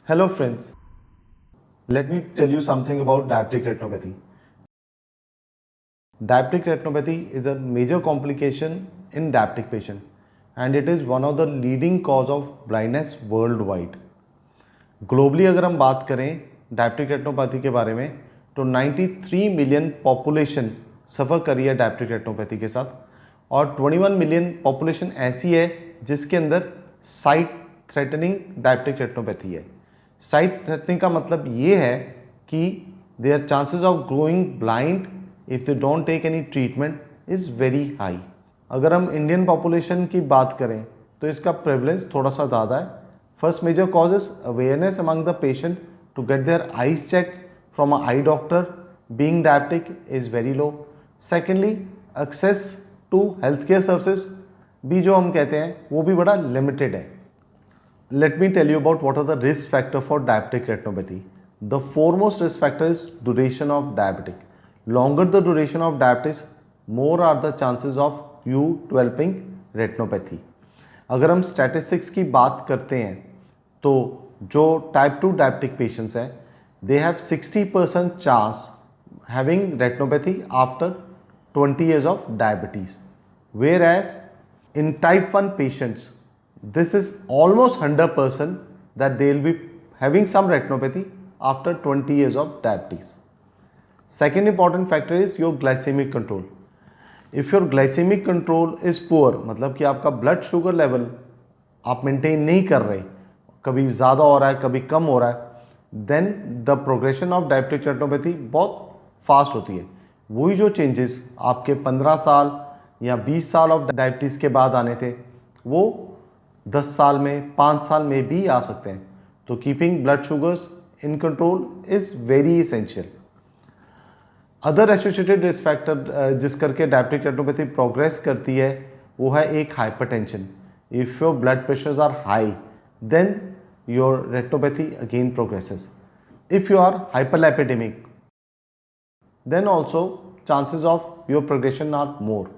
Hello friends, let me tell you something about diabetic retinopathy. Diabetic retinopathy is a major complication in diabetic patient and it is one of the leading cause of blindness worldwide. Globally अगर हम बात करें diabetic retinopathy के बारे में तो 93 million population सफ़र करी है डायबिटिक रेटिनोपैथी के साथ और 21 मिलियन पॉपुलेशन ऐसी है जिसके अंदर साइट थ्रेटनिंग डायबिटिक रेटिनोपैथी है। साइट थ्रेटनिंग का मतलब ये है कि there chances of growing blind if they don't take any treatment is very high. अगर हम इंडियन पॉपुलेशन की बात करें तो इसका प्रेवलेंस थोड़ा सा ज़्यादा है। First major cause is awareness among the patient to get their eyes check from a eye doctor being diabetic is very low. Secondly access to health care services भी जो हम कहते हैं वो भी बड़ा लिमिटेड है। Let me tell you about what are the risk factor for diabetic retinopathy. The foremost risk factor is duration of diabetic. Longer the duration of diabetes, more are the chances of you developing retinopathy. अगर हम statistics की बात करते हैं तो जो type 2 diabetic patients हैं they have 60% chance having retinopathy after 20 years of diabetes, whereas in type 1 patients this is almost 100% that they will be having some retinopathy after 20 years of diabetes. Second important factor is your glycemic control. If your glycemic control is poor, मतलब कि आपका blood sugar level आप maintain नहीं कर रहे, कभी ज़्यादा हो रहा है कभी कम हो रहा है, then the progression of diabetic retinopathy बहुत fast होती है। वही जो changes आपके 15 साल या 20 साल ऑफ डायबिटीज़ के बाद आने थे वो 10 साल में 5 साल में भी आ सकते हैं। तो keeping blood sugars in control is very essential. Other associated risk factor जिस करके डायबिटिक रेटिनोपैथी प्रोग्रेस करती है वो है एक hypertension. If your blood pressures are high then your retinopathy again progresses. If you are hyperlipidemic then also chances of your progression are more.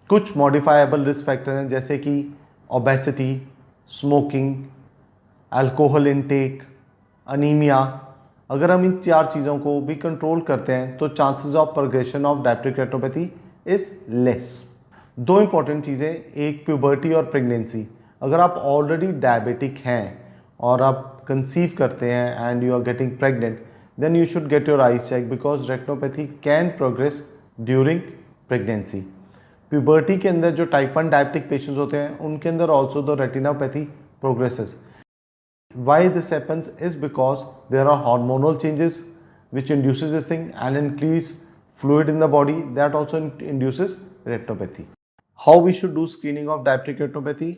कुछ modifiable risk factor हैं जैसे कि obesity, smoking, alcohol intake, anaemia. अगर हम इन 4 चीज़ों को भी control करते हैं तो chances of progression of diabetic retinopathy is less. 2 important चीज़ें, एक प्यूबर्टी और प्रेगनेंसी। अगर आप ऑलरेडी डायबिटिक हैं और आप कंसीव करते हैं and you are getting pregnant then you should get your eyes check because retinopathy can progress during pregnancy. Puberty के अंदर जो टाइप 1 डायबिटिक पेशेंट्स होते हैं उनके अंदर also the retinopathy progresses. Why this happens is because there are hormonal changes which induces this thing and increase fluid in the body that also induces retinopathy. How we should do screening of diabetic retinopathy?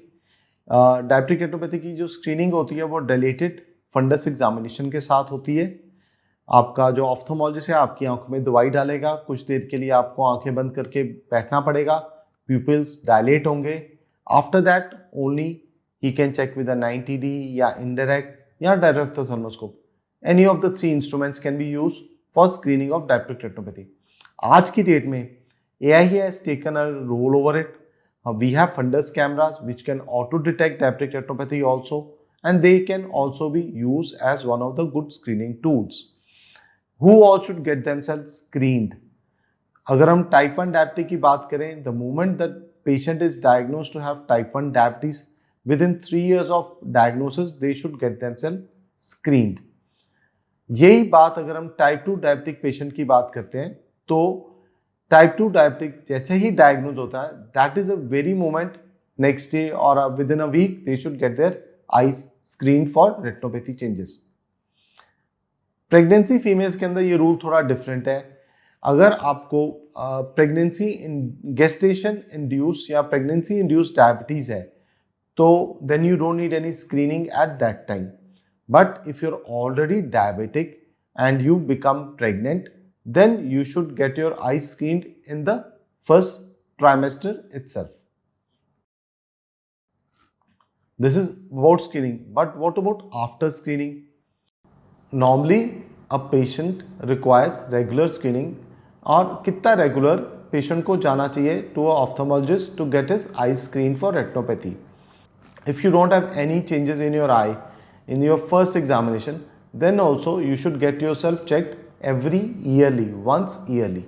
Diabetic retinopathy की जो screening होती है वो dilated fundus examination के साथ होती है। आपका जो ऑफ्थोमोलॉजिस्ट है आपकी आंखों में दवाई डालेगा, कुछ देर के लिए आपको आंखें बंद करके बैठना पड़ेगा, प्यूपिल्स डायलेट होंगे। After that only he can check with a 90D या इनडायरेक्ट या direct ophthalmoscope. Any of the 3 instruments can be use for screening of diabetic retinopathy. आज की डेट में AI has taken a role over it. We have fundus cameras which can auto detect diabetic retinopathy also and they can also be used as one of the good screening tools. Who all should get themselves screened? अगर हम type 1 diabetes की बात करें, the moment that patient is diagnosed to have type 1 diabetes within 3 years of diagnosis they should get themselves screened. यही बात अगर हम type 2 diabetic patient की बात करते हैं तो टाइप 2 डायबिटिक जैसे ही डायग्नोज होता है that is a very moment next day और within a week they should get their eyes screen for retinopathy changes. Pregnancy females के अंदर ये रूल थोड़ा डिफरेंट है। अगर आपको प्रेगनेंसी गेस्टेशन इंड्यूस या प्रेगनेंसी इंड्यूस डायबिटीज़ है तो then you don't need any screening at that time. But if you are already diabetic and you become pregnant then you should get your I screened in the first trimester itself. This is about screening, but what about after screening? Normally a patient requires regular screening और कितना regular patient को जाना चाहिए to a ophthalmologist to get his eye screen for retinopathy. If you don't have any changes in your eye, in your first examination, then also you should get yourself checked every yearly, once yearly.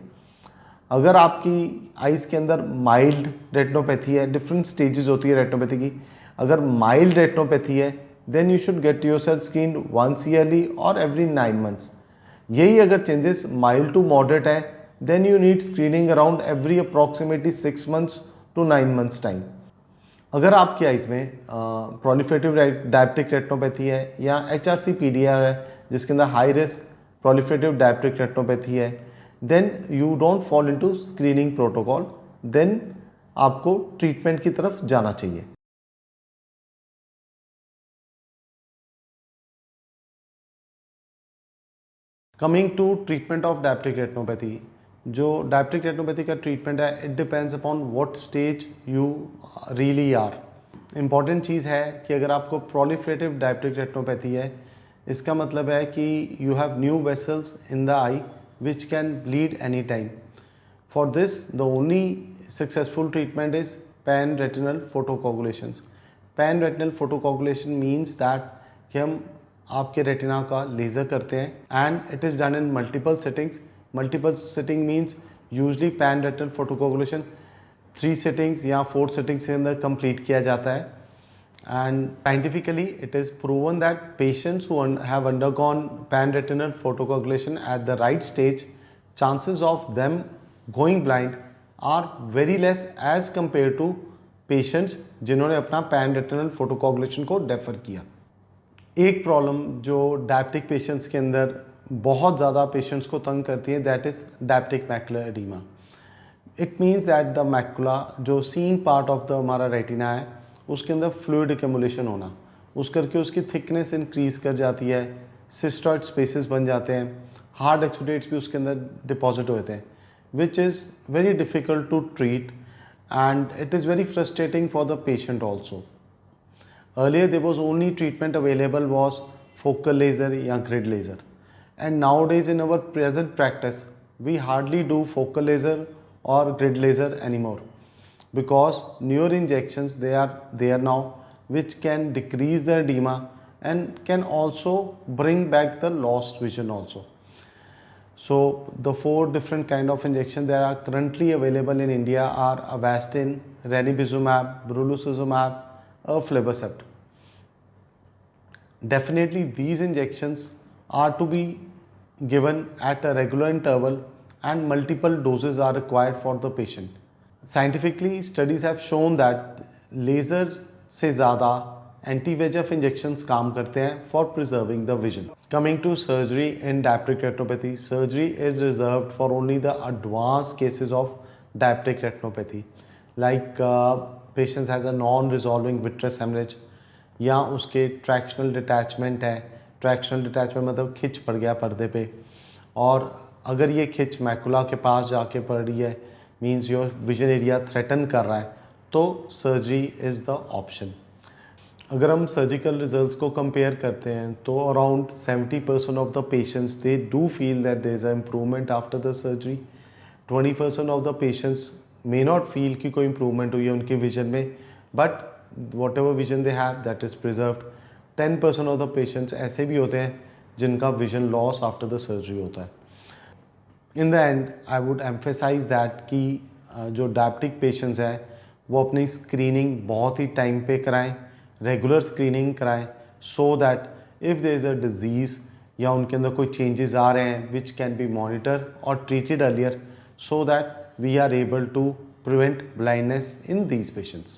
अगर आपकी eyes के अंदर mild retinopathy है, different stages होती है retinopathy की, अगर mild retinopathy है then you should get yourself screened once yearly और एवरी 9 मंथ्स. यही अगर चेंजेस माइल्ड टू मॉडरेट है then you need screening around every approximately 6 months to 9 months time. अगर आपकी आइज़ में प्रोलिफरेटिव डायबिटिक रेटिनोपैथी है या HRC-PDR है जिसके अंदर high risk proliferative diabetic retinopathy है, then you don't fall into screening protocol, then आपको ट्रीटमेंट की तरफ जाना चाहिए. Coming to treatment of diabetic retinopathy, जो डायबिटिक रेटिनोपैथी का ट्रीटमेंट है it depends upon what stage you really are. Important चीज़ है कि अगर आपको प्रोलिफरेटिव डायबिटिक रेटिनोपैथी है इसका मतलब है कि you have new vessels in the I which can bleed anytime. For this, the only successful treatment is pan-retinal photocoagulations. Pan-retinal photocoagulation means that कि हम आपके रेटिना का लेज़र करते हैं and it is done in multiple settings. Multiple setting means usually pan-retinal photocoagulation 3 settings या 4 settings के अंदर complete किया जाता है. And scientifically it is proven that patients who have undergone pan-retinal photocoagulation at the right stage, chances of them going blind are very less as compared to patients जिन्होंने अपना pan-retinal photocoagulation को defer किया. एक problem जो diabetic patients के अंदर बहुत ज़्यादा पेशेंट्स को तंग करती है that is diabetic macular oedema. It means that the macula जो सीइंग पार्ट ऑफ द हमारा रेटिना है उसके अंदर फ्लूइड एक्यूमुलेशन होना, उस करके उसकी थिकनेस इंक्रीज़ कर जाती है, सिस्टॉइड स्पेसेस बन जाते हैं, हार्ड एक्सुडेट्स भी उसके अंदर डिपॉजिट होते हैं which is very difficult to treat and it is very frustrating for the patient also. Earlier there was only treatment available was focal laser या grid laser, and nowadays in our present practice we hardly do focal laser or grid laser anymore because newer injections they are there now which can decrease the edema and can also bring back the lost vision also. So the 4 different kind of injections that are currently available in India are Avastin, Ranibizumab, Brolucizumab, aflibercept. Definitely these injections are to be given at a regular interval and multiple doses are required for the patient. Scientifically studies have shown that lasers से ज़्यादा anti-VEGF injections काम करते हैं for preserving the vision. Coming to surgery in diabetic retinopathy, surgery is reserved for only the advanced cases of diabetic retinopathy like patients has a non-resolving vitreous hemorrhage या उसके ट्रैक्शनल detachment है. ट्रैक्शनल detachment मतलब खिंच पड़ गया पर्दे पे, और अगर ये खिंच मैकुला के पास जाके पड़ रही है means your vision area threaten कर रहा है तो सर्जरी इज़ द ऑप्शन. अगर हम सर्जिकल रिजल्ट्स को कंपेयर करते हैं तो around 70% of the patients they do feel that there is a improvement after the surgery. 20% of the patients may not feel कि कोई इम्प्रूवमेंट हुई है उनके विजन में, but whatever vision they have that is preserved. 10% of the patients ऐसे भी होते हैं जिनका vision loss after the surgery होता है. In the end I would emphasize that कि जो diabetic patients हैं वो अपनी screening बहुत ही time पे कराएं, regular screening कराएं so that if there is a disease या उनके अंदर कोई changes आ रहे हैं which can be monitored or treated earlier so that we are able to prevent blindness in these patients.